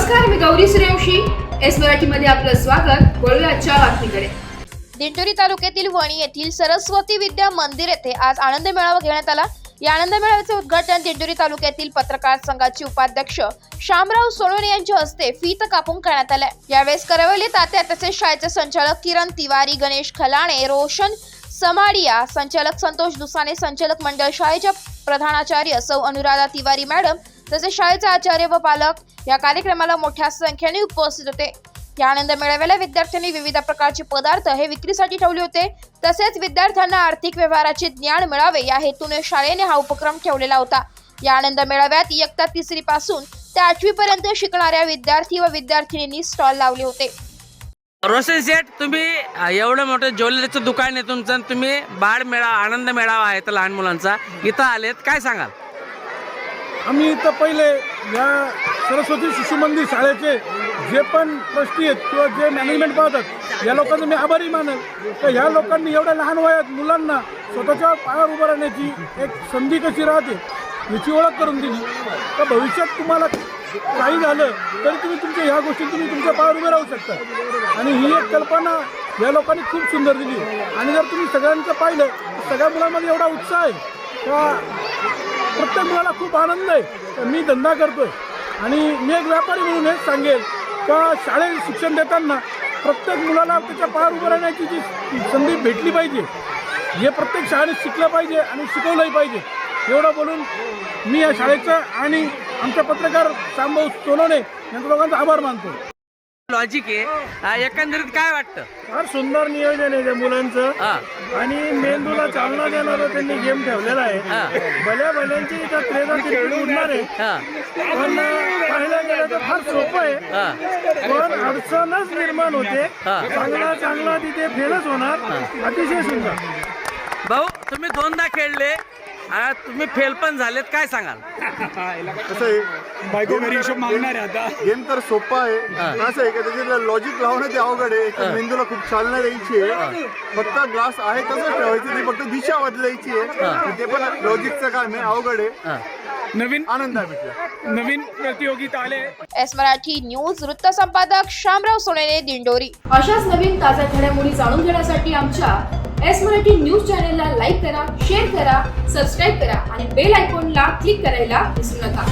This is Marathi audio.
नमस्कार, मी गौरी सूर्यवंशी. एस मराठीमध्ये आपलं स्वागत. वळूया आजच्या बातमीकडे. दिंडोरी तालुक्यातील वणी येथील सरस्वती विद्या मंदिर येथे आज आनंद मेळावा घेण्यात आला. या आनंद मेळाव्याचे उद्घाटन दिंडोरी तालुक्यातील पत्रकार संघाचे उपाध्यक्ष शामराव सोनवणे यांच्या हस्ते फीत कापून करण्यात आले. यावेळेस करवली तात्या तसेच शाळेचे संचालक किरण तिवारी, गणेश खलाणे, रोशन समाडिया, संचालक संतोष दुसाने, संचालक मंडळ शाळेच्या प्रधानाचार्य सौ अनुराधा तिवारी मॅडम तसेच शाळेचे आचार्य व पालक या कार्यक्रमाला मोठ्या संख्येने उपस्थित होते. या आनंद मेळाव्याला विद्यार्थ्यांनी विविध प्रकारचे पदार्थ हे विक्रीसाठी ठेवले होते. तसेच विद्यार्थ्यांना आर्थिक व्यवहाराचे ज्ञान मिळावे या हेतूने शाळेने हा उपक्रम ठेवलेला होता. या आनंद मेळाव्यात इयत्ता 3री पासून ते 8वी पर्यंत शिकणाऱ्या विद्यार्थी व विद्यार्थिनींनी स्टॉल लावले होते. रोशन शेठ, तुम्ही एवढं मोठं ज्वेलरीचं दुकान आहे तुमचं, तुम्ही बाळ मेळावा आनंद मेळावा आहे तर लहान मुलांचा इथं आलेत, काय सांगाल? आम्ही इथं पहिले या सरस्वती शिशु मंदिर शाळेचे जे पण ट्रस्टी आहेत किंवा जे मॅनेजमेंट पाहतात या लोकांना मी आभारी मानेल. तर ह्या लोकांनी एवढ्या लहान वयात मुलांना स्वतःच्या पायावर उभं राहण्याची एक संधी कशी राहते याची ओळख करून दिली. तर भविष्यात तुम्हाला काही झालं तरी तुमच्या ह्या गोष्टी तुमच्या पायावर उभे राहू शकता. आणि ही एक कल्पना या लोकांनी खूप सुंदर दिली. आणि जर तुम्ही सगळ्यांचं पाहिलं तर सगळ्या मुलांमध्ये एवढा उत्साह आहे का प्रत्येक मुलाला खूप आनंद आहे. तर मी धंदा करतोय आणि मी एक व्यापारी म्हणून हेच सांगेल का शाळेत शिक्षण देताना प्रत्येक मुलाला त्याच्या पायावर उभं राहण्याची जी संधी भेटली पाहिजे हे प्रत्येक शाळेने शिकलं पाहिजे आणि शिकवलंही पाहिजे. एवढं बोलून मी या शाळेचं आणि आमच्या पत्रकार शामराव सोनवणे यांच्या लोकांचा आभार मानतो. लॉजिक आहे, एकंदरीत काय वाटतं? फार सुंदर नियोजन आहे त्या मुलांचं आणि मेंदूला चालना देणारं त्यांनी गेम ठेवलेला आहे. भल्या भल्यांची इथं क्रीडा उडणार आहे. पण पाहायला गेलं तर फार सोपं आहे, पण अडचणच निर्माण होते. चांगला तिथे फेलच होणार. अतिशय सुंदर. भाऊ, तुम्ही 2दा खेळले, तुम्ही फेल पण झालेत, काय सांगाल? कसं आहे, बायको घरी हिशोब मागणार आहे. आता गेम तर सोपा आहे, असं आहे का त्याच्यात लॉजिक लावणं ते अवघड आहे. मेंदूला खूप चालना द्यायची आहे. फक्त ग्लास आहे तसंच ठेवायचं, ती फक्त दिशा बदलायची आहे. ते पण लॉजिकचं काम आहे, अवघड आहे. नवीन आनंद भेटला. नवीन प्रतियोगिता आले. एस मराठी न्यूज वृत्त संपादक शामराव सोनवणे, दिंडोरी. अशाच नवीन ताज्या घडामोडी जाणून घेण्यासाठी आमच्या एस मराठी न्यूज चॅनेलला लाईक करा, शेअर करा, सबस्क्राईब करा आणि बेल आयकॉनला क्लिक करायला विसरू नका.